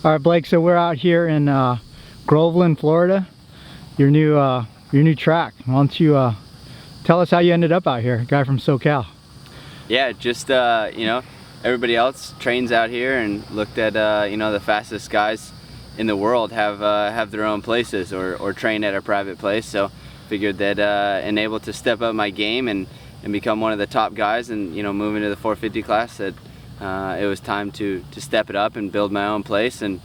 All right, Blake, so we're out here in Groveland, Florida, your new track. Why don't you tell us how you ended up out here, guy from SoCal? Yeah, just you know, everybody else trains out here and looked at you know, the fastest guys in the world have their own places or train at a private place. So figured that enabled to step up my game and become one of the top guys, and you know, move into the 450 class, that it was time to step it up and build my own place and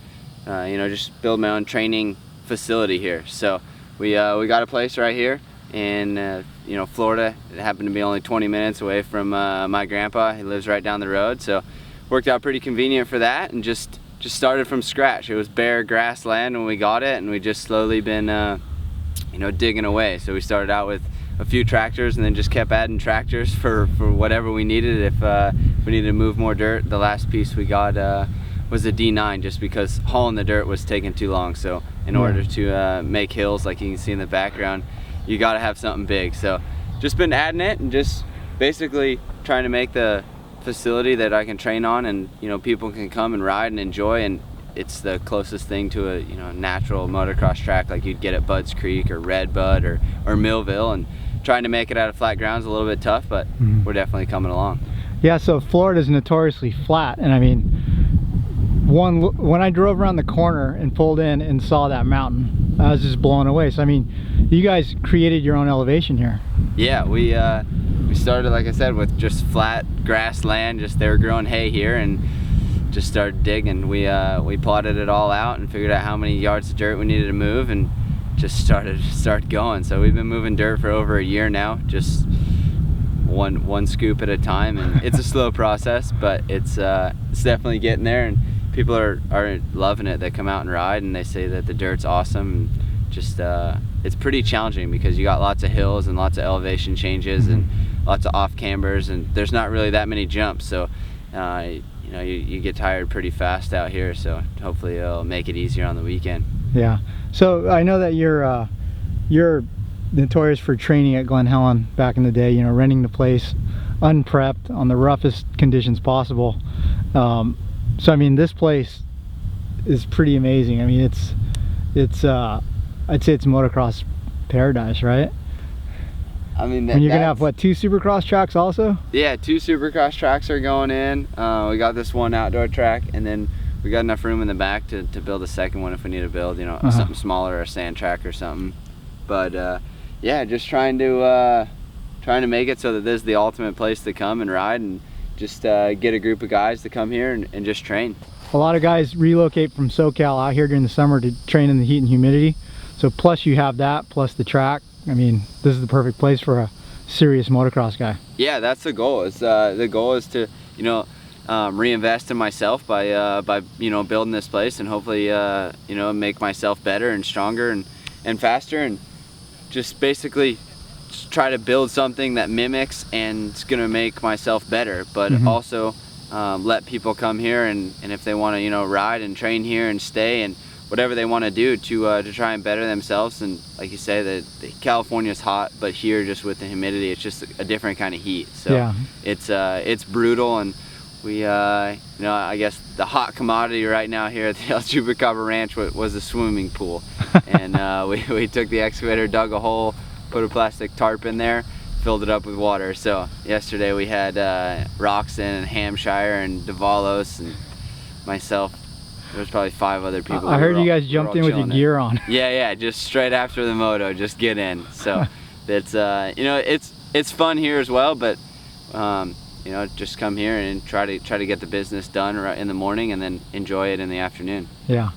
you know, just build my own training facility here. So we got a place right here in you know, Florida. It happened to be only 20 minutes away from my grandpa. He lives right down the road, so worked out pretty convenient for that, and just started from scratch. It was bare grassland when we got it, and we just slowly been you know, digging away. So we started out with a few tractors and then just kept adding tractors for whatever we needed. If we needed to move more dirt, the last piece we got was a D9, just because hauling the dirt was taking too long. So in order to make hills like you can see in the background, you got to have something big. So just been adding it and just basically trying to make the facility that I can train on, and you know, people can come and ride and enjoy, and it's the closest thing to a, you know, natural motocross track like you'd get at Budds Creek or Red Bud or Millville. And trying to make it out of flat ground is a little bit tough, but we're definitely coming along. Yeah, so Florida's notoriously flat, and I mean, when I drove around the corner and pulled in and saw that mountain, I was just blown away. So I mean, you guys created your own elevation here. Yeah, we started, like I said, with just flat grassland. Just they were growing hay here, and just started digging. We plotted it all out and figured out how many yards of dirt we needed to move, and just started going. So we've been moving dirt for over a year now, just one scoop at a time, and it's a slow process, but it's definitely getting there, and people are loving it. They come out and ride, and they say that the dirt's awesome. And just it's pretty challenging because you got lots of hills and lots of elevation changes and lots of off cambers, and there's not really that many jumps. So you know, you get tired pretty fast out here. So hopefully it'll make it easier on the weekend. Yeah. So I know that you're notorious for training at Glen Helen back in the day. You know, renting the place, unprepped, on the roughest conditions possible. So I mean, this place is pretty amazing. I mean, it's I'd say it's motocross paradise, right? I mean, and you're gonna have what, 2 supercross tracks also? Yeah, 2 supercross tracks are going in. We got this one outdoor track, and then we got enough room in the back to build a second one if we need to build, you know, something smaller, a sand track or something. But yeah, just trying to make it so that this is the ultimate place to come and ride, and just get a group of guys to come here and just train. A lot of guys relocate from SoCal out here during the summer to train in the heat and humidity. So plus you have that, plus the track. I mean, this is the perfect place for a serious motocross guy. Yeah, that's the goal. The goal is to, you know, reinvest in myself by you know, building this place, and hopefully you know, make myself better and stronger and faster, and just basically try to build something that mimics and it's gonna make myself better, but also let people come here and if they want to, you know, ride and train here and stay and whatever they want to do to try and better themselves. And like you say, that California's hot, but here, just with the humidity, it's just a different kind of heat. So yeah, it's brutal, and we you know, I guess the hot commodity right now here at the Chupacabra Ranch was a swimming pool. And we took the excavator, dug a hole, put a plastic tarp in there, filled it up with water. So yesterday we had Roxon and Hampshire and Davalos and myself. There was probably 5 other people. I heard you guys jumped in with your gear on. Yeah, just straight after the moto, just get in. So it's you know, it's fun here as well, but you know, just come here and try to get the business done right in the morning, and then enjoy it in the afternoon. Yeah.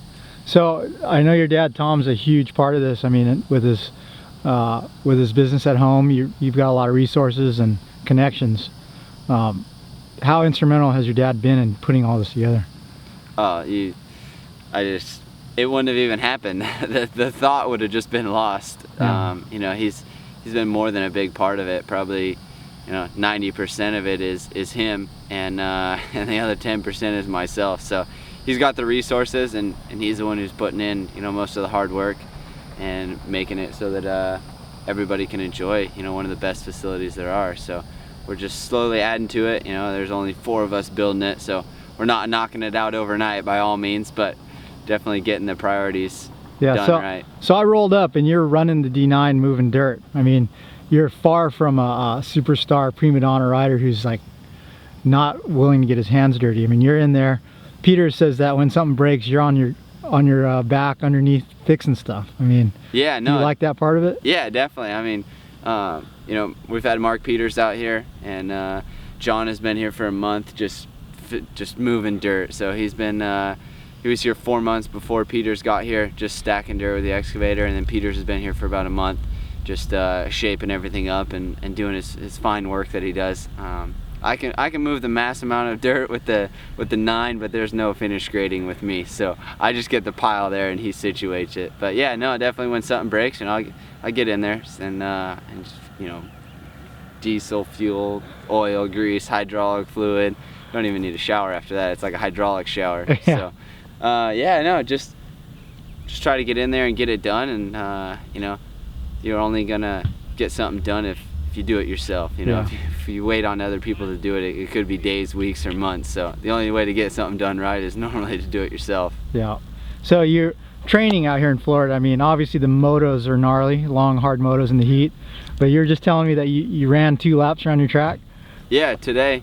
So I know your dad Tom's a huge part of this. I mean, with his business at home, you've got a lot of resources and connections. How instrumental has your dad been in putting all this together? It wouldn't have even happened. the thought would have just been lost. Yeah. You know, he's been more than a big part of it. Probably, you know, 90% of it is him, and the other 10% is myself. So he's got the resources, and he's the one who's putting in, you know, most of the hard work and making it so that everybody can enjoy, you know, one of the best facilities there are. So we're just slowly adding to it. You know, there's only 4 of us building it, so we're not knocking it out overnight by all means, but definitely getting the priorities Yeah, done right. So I rolled up and you're running the D9 moving dirt. I mean, you're far from a superstar prima donna rider who's like not willing to get his hands dirty. I mean, you're in there. Peter says that when something breaks, you're on your back underneath fixing stuff. I mean, yeah, no, do you like that part of it? Yeah, definitely. I mean, you know, we've had Mark Peters out here, and John has been here for a month just moving dirt. So he's been he was here 4 months before Peters got here, just stacking dirt with the excavator, and then Peters has been here for about a month, just shaping everything up and doing his fine work that he does. I can move the mass amount of dirt with the 9, but there's no finish grading with me, so I just get the pile there and he situates it. But yeah, no, definitely when something breaks, and I get in there and just, you know, diesel, fuel, oil, grease, hydraulic fluid. Don't even need a shower after that. It's like a hydraulic shower. Yeah. So yeah, no, just try to get in there and get it done, and you know, you're only gonna get something done if you do it yourself. You know, Yeah. if you wait on other people to do it, it could be days, weeks, or months. So the only way to get something done right is normally to do it yourself. Yeah. So you're training out here in Florida. I mean, obviously the motos are gnarly, long, hard motos in the heat. But you're just telling me that you ran 2 laps around your track? Yeah, today.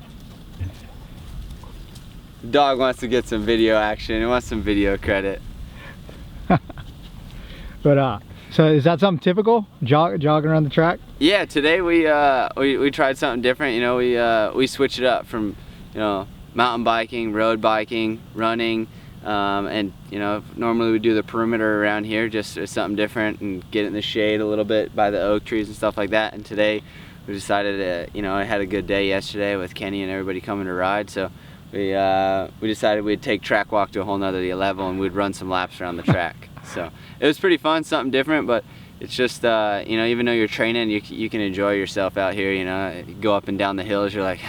Dog wants to get some video action. He wants some video credit. But so is that something typical? Jogging around the track? Yeah, today we tried something different. You know, we switched it up from, you know, mountain biking, road biking, running, and you know, normally we do the perimeter around here just as something different and get in the shade a little bit by the oak trees and stuff like that. And today we decided to, you know, I had a good day yesterday with Kenny and everybody coming to ride, so we decided we'd take track walk to a whole nother level and we'd run some laps around the track. So it was pretty fun, something different, but it's just, you know, even though you're training, you can enjoy yourself out here. You know, you go up and down the hills, you're like,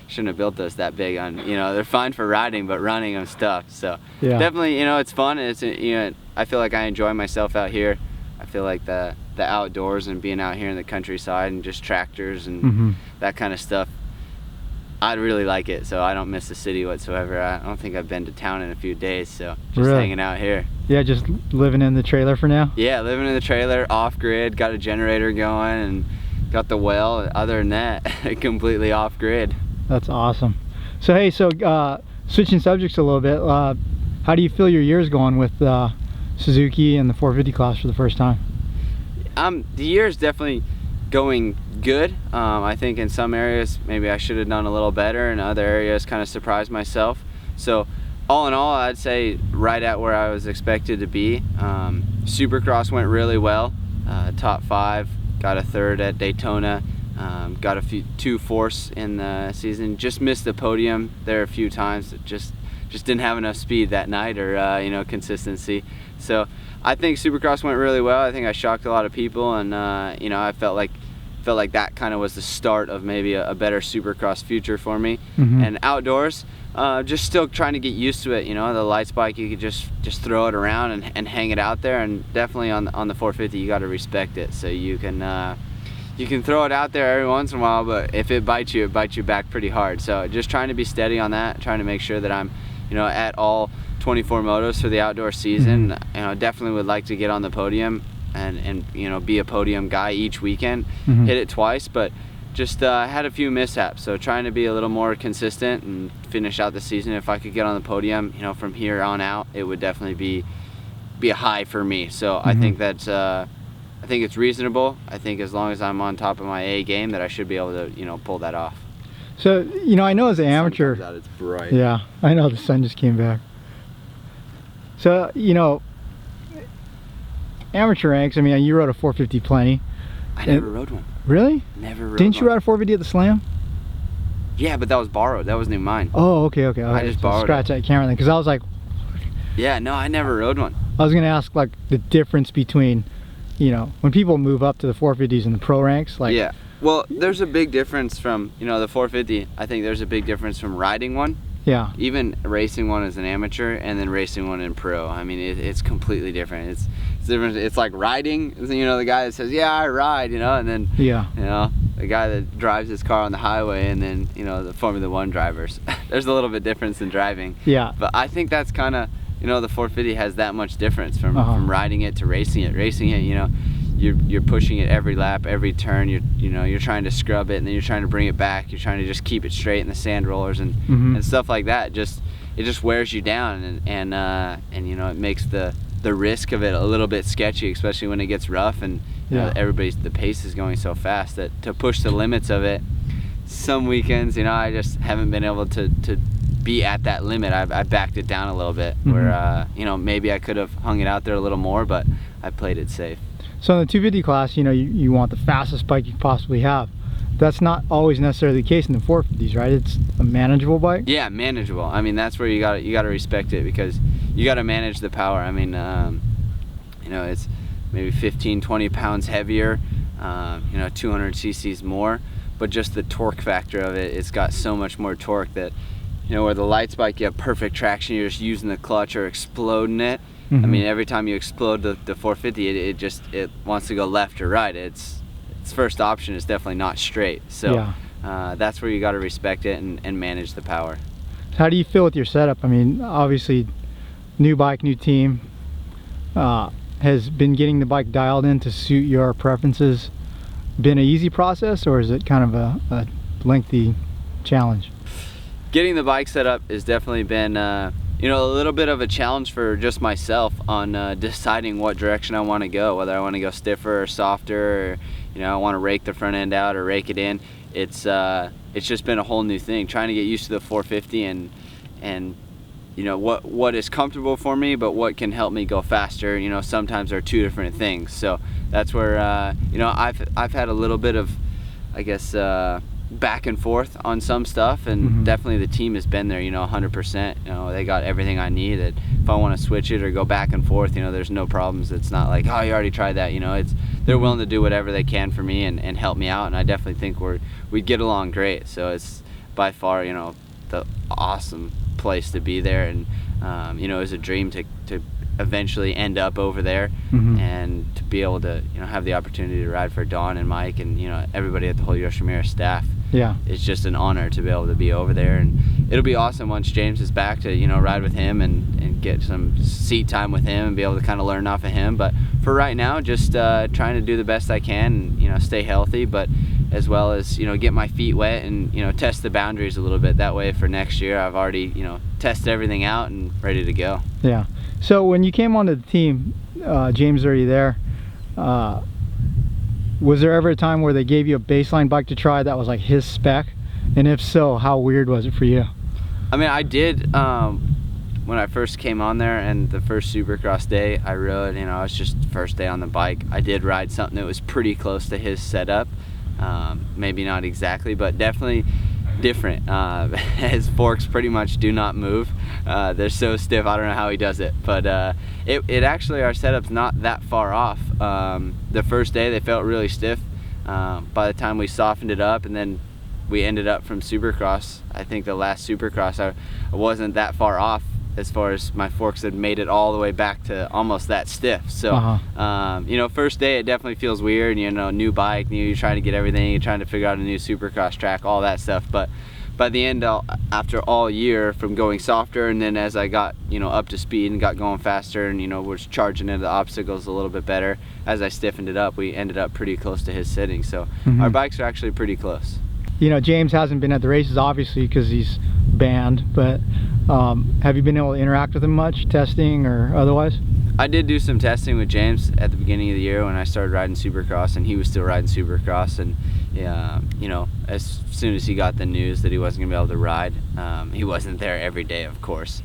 shouldn't have built those that big on, you know, they're fine for riding, but running them tough. So yeah. Definitely, you know, it's fun. It's, you know, I feel like I enjoy myself out here. I feel like the outdoors and being out here in the countryside and just tractors and that kind of stuff, I really like it. So I don't miss the city whatsoever. I don't think I've been to town in a few days, so just really? hanging out here. Yeah, just living in the trailer for now? Yeah, living in the trailer, off grid, got a generator going and got the well. Other than that, completely off grid. That's awesome. So hey, switching subjects a little bit, how do you feel your year's going with Suzuki and the 450 class for the first time? The year's definitely going good. I think in some areas maybe I should have done a little better, and other areas kind of surprised myself. So all in all, I'd say right at where I was expected to be. Supercross went really well, top 5, got a 3rd at Daytona, got a 2 fourths in the season. Just missed the podium there a few times. Just didn't have enough speed that night, or you know, consistency. So I think Supercross went really well. I think I shocked a lot of people, and you know, I felt like that kind of was the start of maybe a better Supercross future for me. And outdoors, just still trying to get used to it. You know, the lights bike, you could just throw it around and hang it out there, and definitely on the 450 you got to respect it. So you can throw it out there every once in a while, but if it bites you back pretty hard. So just trying to be steady on that, trying to make sure that I'm, you know, at all 24 motos for the outdoor season. You know, definitely would like to get on the podium and you know, be a podium guy each weekend. Hit it twice, but just had a few mishaps. So trying to be a little more consistent and finish out the season. If I could get on the podium, you know, from here on out, it would definitely be a high for me. So I think that's I think it's reasonable. I think as long as I'm on top of my A game, that I should be able to, you know, pull that off. So, you know, I know as an amateur, Sun comes out, it's bright. Yeah, I know, the sun just came back. So, you know, amateur ranks, I mean, you rode a 450 plenty. I never rode one. Really? Never rode Didn't you one. ride a 450 at the Slam? Yeah, but that was borrowed. That wasn't even mine. Oh, okay. I just borrowed scratch that camera then, because I was like, yeah, no, I never rode one. I was going to ask, like, the difference between, you know, when people move up to the 450s in the pro ranks, like... Yeah, well, there's a big difference from, you know, the 450. I think there's a big difference from riding one. Yeah. Even racing one as an amateur and then racing one in pro. I mean, it's completely different. It's different. It's like riding, you know, the guy that says, yeah, I ride, you know, and then, Yeah. you know, the guy that drives his car on the highway, and then, you know, the Formula 1 drivers. There's a little bit difference in driving. Yeah. But I think that's kind of, you know, the 450 has that much difference from riding it to racing it. Racing it, you know, you're pushing it every lap, every turn. You're trying to scrub it, and then you're trying to bring it back. You're trying to just keep it straight in the sand rollers and stuff like that. It just wears you down, and you know, it makes the risk of it a little bit sketchy, especially when it gets rough, and you know, the pace is going so fast that to push the limits of it, some weekends, you know, I just haven't been able to be at that limit. I backed it down a little bit, where you know, maybe I could have hung it out there a little more, but I played it safe. So in the 250 class, you know, you want the fastest bike you possibly have. That's not always necessarily the case in the 450s, right? It's a manageable bike. Yeah, manageable. I mean, that's where you got to respect it, because you got to manage the power. I mean, you know, it's maybe 15-20 pounds heavier, you know, 200 cc's more, but just the torque factor of it, it's got so much more torque that, you know, where the lights bike, you have perfect traction, you're just using the clutch or exploding it. I mean, every time you explode the 450, it wants to go left or right. Its first option is definitely not straight. So that's where you got to respect it and manage the power. How do you feel with your setup? I mean, obviously, new bike, new team. Has been getting the bike dialed in to suit your preferences been an easy process, or is it kind of a lengthy challenge? Getting the bike set up has definitely been you know, a little bit of a challenge for just myself on deciding what direction I want to go, whether I want to go stiffer or softer, or, you know, I want to rake the front end out or rake it in. It's just been a whole new thing, trying to get used to the 450 and you know, what is comfortable for me, but what can help me go faster. You know, sometimes are two different things. So that's where you know, I've had a little bit of, I guess, back and forth on some stuff, and definitely the team has been there, you know, 100%. You know, they got everything I need. If I want to switch it or go back and forth, you know, there's no problems. It's not like, oh, you already tried that. You know, they're willing to do whatever they can for me and help me out, and I definitely think we'd get along great. So it's by far, you know, the awesome place to be there, and you know, it was a dream to eventually end up over there, and to be able to, you know, have the opportunity to ride for Don and Mike and, you know, everybody at the whole Yoshimura staff. Yeah, it's just an honor to be able to be over there, and it'll be awesome once James is back to, you know, ride with him and get some seat time with him and be able to kind of learn off of him. But for right now, just trying to do the best I can and, you know, stay healthy, but as well as, you know, get my feet wet and, you know, test the boundaries a little bit. That way for next year, I've already, you know, tested everything out and ready to go. Yeah. So when you came onto the team, James, are you there? Was there ever a time where they gave you a baseline bike to try that was like his spec? And if so, how weird was it for you? I mean, I did, when I first came on there, and the first Supercross day I rode, you know, I was just first day on the bike. I did ride something that was pretty close to his setup. Maybe not exactly, but definitely different. His forks pretty much do not move. They're so stiff, I don't know how he does it, but it actually, our setup's not that far off. The first day they felt really stiff. By the time we softened it up, and then we ended up from Supercross, I think the last Supercross, I wasn't that far off as far as my forks had made it all the way back to almost that stiff. So you know, first day it definitely feels weird, you know, new bike, you're trying to get everything, you're trying to figure out a new Supercross track, all that stuff. But by the end, after all year from going softer, and then as I got, you know, up to speed and got going faster, and, you know, was charging into the obstacles a little bit better, as I stiffened it up, we ended up pretty close to his setting. So our bikes are actually pretty close. You know, James hasn't been at the races obviously because he's banned, but have you been able to interact with him much, testing or otherwise? I did do some testing with James at the beginning of the year when I started riding Supercross, and he was still riding Supercross, and you know, as soon as he got the news that he wasn't gonna be able to ride, he wasn't there every day, of course,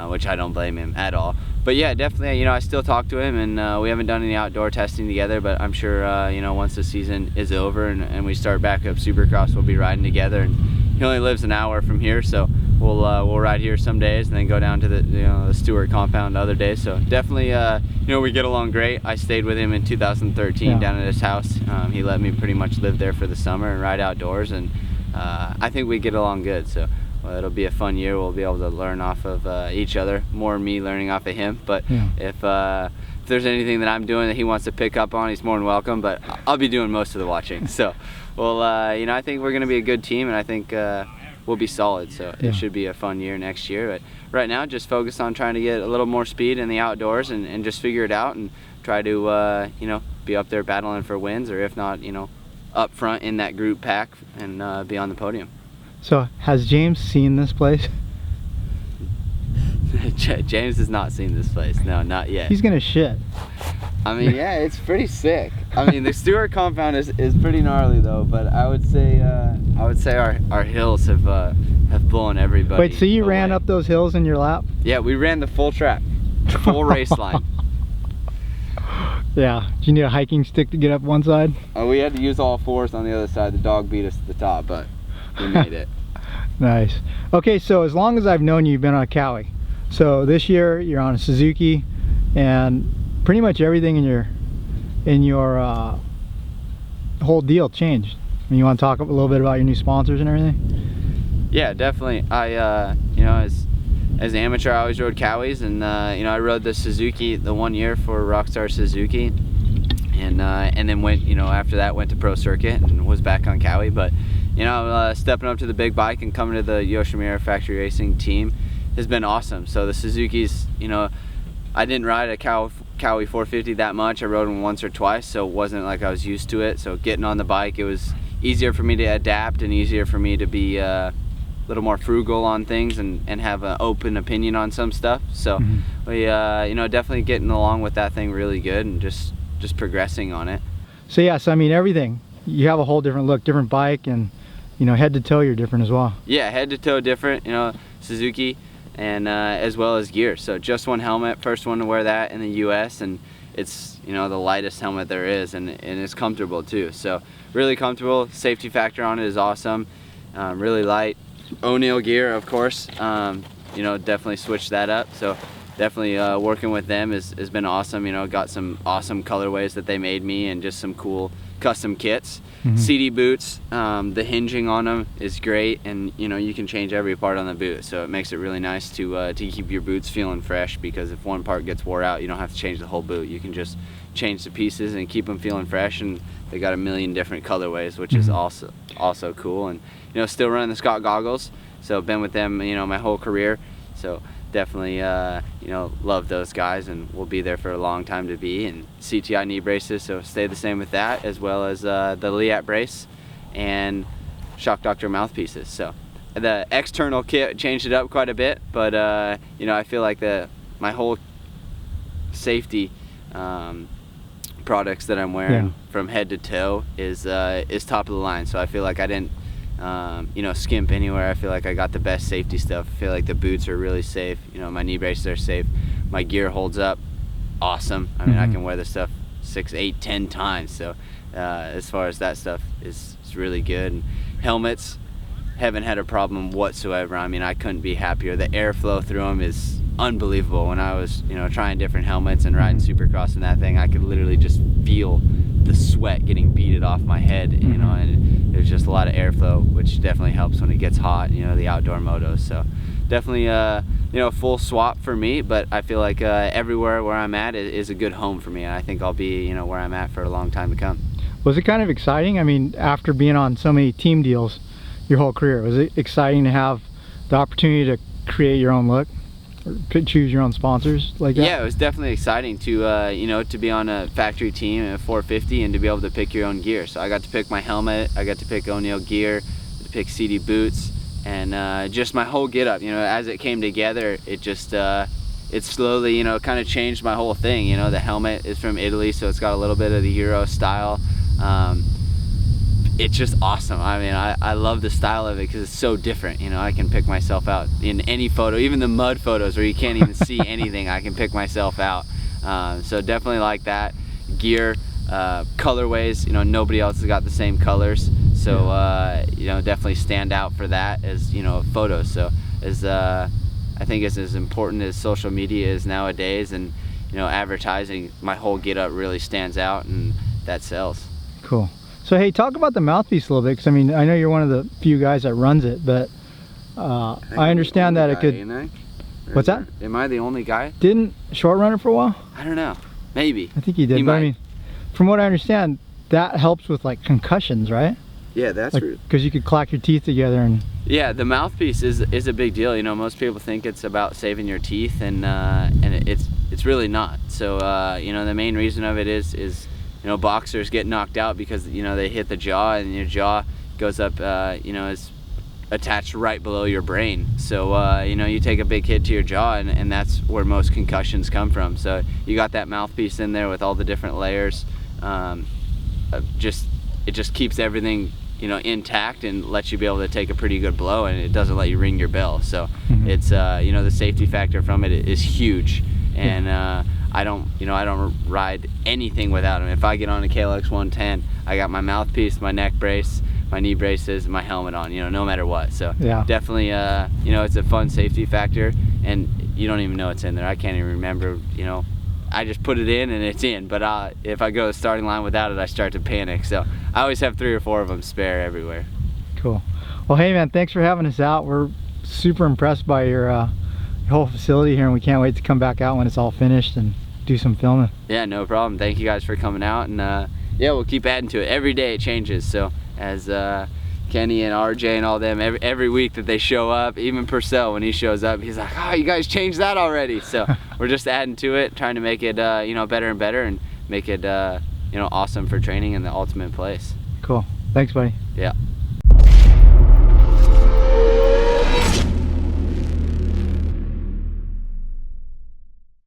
which I don't blame him at all. But yeah, definitely, you know, I still talk to him, and we haven't done any outdoor testing together, but I'm sure, you know, once the season is over and we start back up Supercross, we'll be riding together. And he only lives an hour from here, so we'll ride here some days and then go down to the, you know, the Stewart compound other days. So definitely, you know, we get along great. I stayed with him in 2013 down at his house. He let me pretty much live there for the summer and ride outdoors, and I think we get along good. So well, it'll be a fun year. We'll be able to learn off of each other, more me learning off of him. But if there's anything that I'm doing that he wants to pick up on, he's more than welcome, but I'll be doing most of the watching. So well, you know, I think we're gonna be a good team, and I think we'll be solid. So Yeah. it should be a fun year next year. But right now, just focus on trying to get a little more speed in the outdoors and just figure it out and try to you know, be up there battling for wins, or if not, you know, up front in that group pack and be on the podium. So has James seen this place? James has not seen this place. No, not yet. He's gonna shit. I mean, yeah, it's pretty sick. I mean, the Stewart compound is pretty gnarly though, but I would say our hills have blown everybody. Wait, so you away. ran up those hills in your lap? Yeah, we ran the full track, full race line. Yeah. Do you need a hiking stick to get up one side? We had to use all fours on the other side. The dog beat us to the top, but we made it. Nice. Okay, so as long as I've known you, you've been on a Cowie. So this year you're on a Suzuki, and pretty much everything in your whole deal changed. I mean, you want to talk a little bit about your new sponsors and everything? Yeah, definitely. I you know, as an amateur, I always rode Cowies, and you know, I rode the Suzuki the 1 year for Rockstar Suzuki, and then went, you know, after that went to Pro Circuit and was back on Cowie. But you know, stepping up to the big bike and coming to the Yoshimura Factory Racing team has been awesome. So the Suzuki's, you know, I didn't ride a Cowie 450 that much. I rode them once or twice, so it wasn't like I was used to it. So getting on the bike, it was easier for me to adapt and easier for me to be a little more frugal on things and have an open opinion on some stuff. So we you know, definitely getting along with that thing really good and just progressing on it. So yeah, so I mean, everything, you have a whole different look, different bike, and you know, head to toe you're different as well. Yeah, head to toe different, you know, Suzuki, and as well as gear. So just one helmet, first one to wear that in the US, and it's, you know, the lightest helmet there is, and it's comfortable too. So really comfortable. Safety factor on it is awesome. Really light. O'Neill gear, of course. You know, definitely switched that up. So definitely working with them has been awesome. You know, got some awesome colorways that they made me and just some cool custom kits. CD boots, the hinging on them is great, and you know, you can change every part on the boot, so it makes it really nice to keep your boots feeling fresh, because if one part gets wore out, you don't have to change the whole boot. You can just change the pieces and keep them feeling fresh, and they got a million different colorways, which is also cool. And you know, still running the Scott goggles, so been with them, you know, my whole career, so definitely you know, love those guys, and we'll be there for a long time to be. And CTI knee braces, so stay the same with that, as well as the Liat brace and Shock Doctor mouthpieces. So the external kit changed it up quite a bit, but you know, I feel like my whole safety products that I'm wearing from head to toe is top of the line. So I feel like I didn't you know, skimp anywhere. I feel like I got the best safety stuff. I feel like the boots are really safe. You know, my knee braces are safe. My gear holds up awesome. I mean, I can wear this stuff 6, 8, 10 times. So as far as that stuff is really good. And helmets, haven't had a problem whatsoever. I mean, I couldn't be happier. The airflow through them is unbelievable. When I was, you know, trying different helmets and riding Supercross and that thing, I could literally just feel the sweat getting beaded off my head, you know, and there's just a lot of airflow, which definitely helps when it gets hot, you know, the outdoor motos. So definitely you know, full swap for me, but I feel like everywhere where I'm at is a good home for me, and I think I'll be, you know, where I'm at for a long time to come. Was it kind of exciting? I mean, after being on so many team deals your whole career, was it exciting to have the opportunity to create your own look, or could choose your own sponsors like that? Yeah, it was definitely exciting to you know, to be on a factory team at 450 and to be able to pick your own gear. So I got to pick my helmet, I got to pick O'Neill gear, to pick CD boots, and just my whole get up. You know, as it came together, it just it slowly, you know, kind of changed my whole thing. You know, the helmet is from Italy, so it's got a little bit of the Euro style. It's just awesome. I mean, I love the style of it because it's so different. You know, I can pick myself out in any photo, even the mud photos where you can't even see anything, I can pick myself out. So definitely like that. Gear, colorways, you know, nobody else has got the same colors. So, you know, definitely stand out for that as, you know, photos. So as, I think it's as important as social media is nowadays, and, you know, advertising, my whole get up really stands out, and that sells. Cool. So hey, talk about the mouthpiece a little bit, because I mean, I know you're one of the few guys that runs it, but I understand that it could... What's that? Am I the only guy? Didn't Short Runner for a while? I don't know. Maybe. I think he did, but I mean, from what I understand, that helps with like concussions, right? Yeah, that's because you could clack your teeth together and. Yeah, the mouthpiece is a big deal. You know, most people think it's about saving your teeth, and it's really not. So you know, the main reason of it is you know, boxers get knocked out because, you know, they hit the jaw, and your jaw goes up, you know, is attached right below your brain. So you know, you take a big hit to your jaw, and that's where most concussions come from. So you got that mouthpiece in there with all the different layers. It just keeps everything, you know, intact and lets you be able to take a pretty good blow, and it doesn't let you ring your bell. So it's you know, the safety factor from it is huge, and I don't ride anything without them. If I get on a KLX 110, I got my mouthpiece, my neck brace, my knee braces, my helmet on, you know, no matter what. So definitely you know, it's a fun safety factor, and you don't even know it's in there. I can't even remember, you know, I just put it in and it's in, but if I go to the starting line without it, I start to panic. So I always have 3 or 4 of them spare everywhere. Cool. Well, hey man, thanks for having us out. We're super impressed by your whole facility here, and we can't wait to come back out when it's all finished and do some filming. Yeah, no problem. Thank you guys for coming out, and yeah, we'll keep adding to it. Every day it changes. So as Kenny and RJ and all them, every week that they show up, even Purcell, when he shows up, he's like, oh, you guys changed that already. So we're just adding to it, trying to make it you know, better and better, and make it you know, awesome for training in the ultimate place. Cool. Thanks, buddy. Yeah.